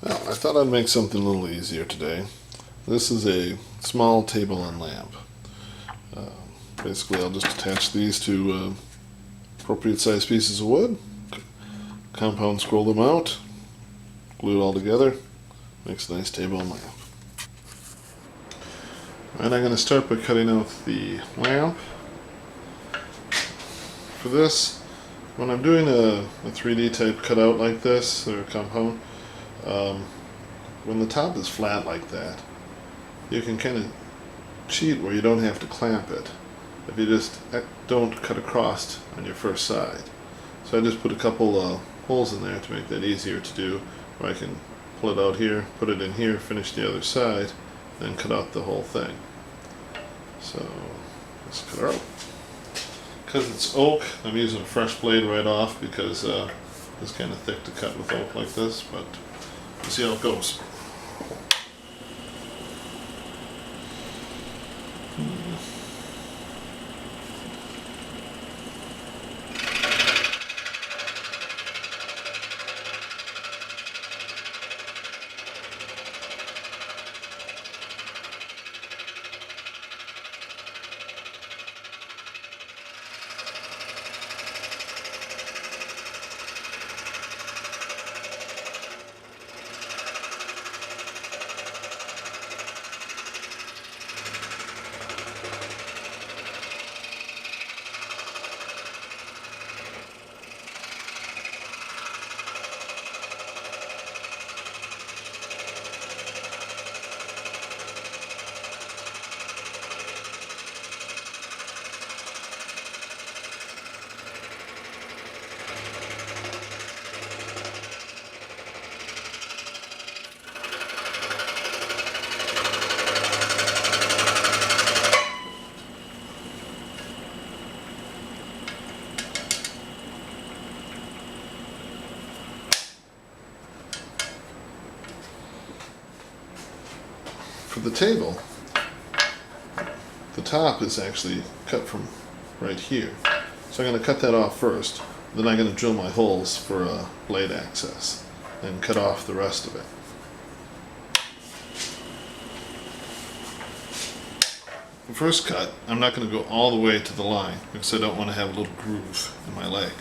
Well, I thought I'd make something a little easier today. This is a small table and lamp. Basically, I'll just attach these to appropriate sized pieces of wood, compound scroll them out, glue it all together, makes a nice table and lamp. And I'm going to start by cutting out the lamp. For this, when I'm doing a 3D type cutout like this, or a compound, when the top is flat like that, you can kind of cheat where you don't have to clamp it if you just don't cut across on your first side. So I just put a couple holes in there to make that easier to do, where I can pull it out here, put it in here, finish the other side, then cut out the whole thing. So let's cut it out. Because it's oak, I'm using a fresh blade right off because it's kind of thick to cut with oak like this, but we'll see how it goes. For the table, the top is actually cut from right here. So I'm going to cut that off first, then I'm going to drill my holes for blade access and cut off the rest of it. The first cut, I'm not going to go all the way to the line because I don't want to have a little groove in my leg.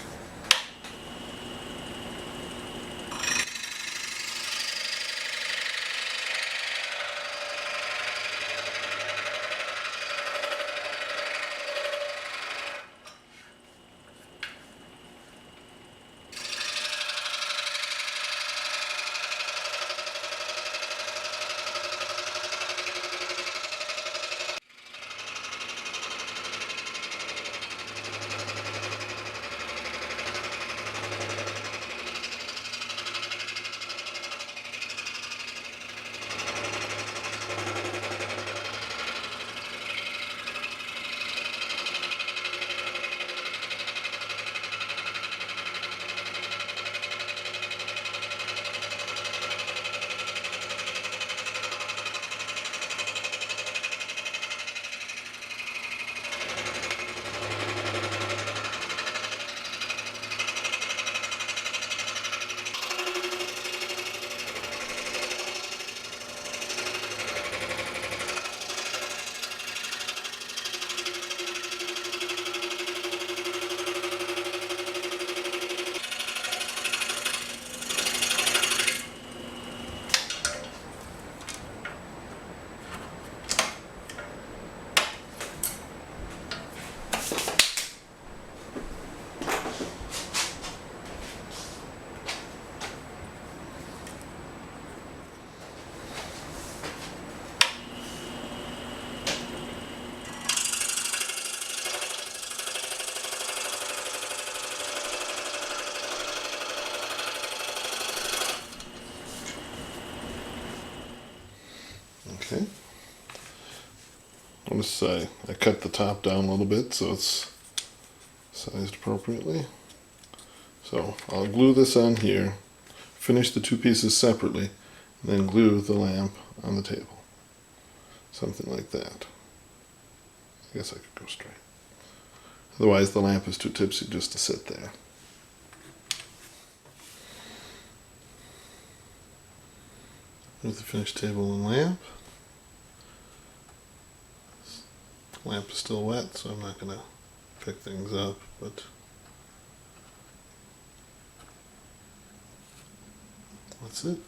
Okay. Notice I cut the top down a little bit so it's sized appropriately. So I'll glue this on here, finish the two pieces separately, and then glue the lamp on the table. Something like that. I guess I could go straight. Otherwise the lamp is too tipsy just to sit there. Here's the finished table and lamp. Lamp is still wet, so I'm not going to pick things up, but that's it.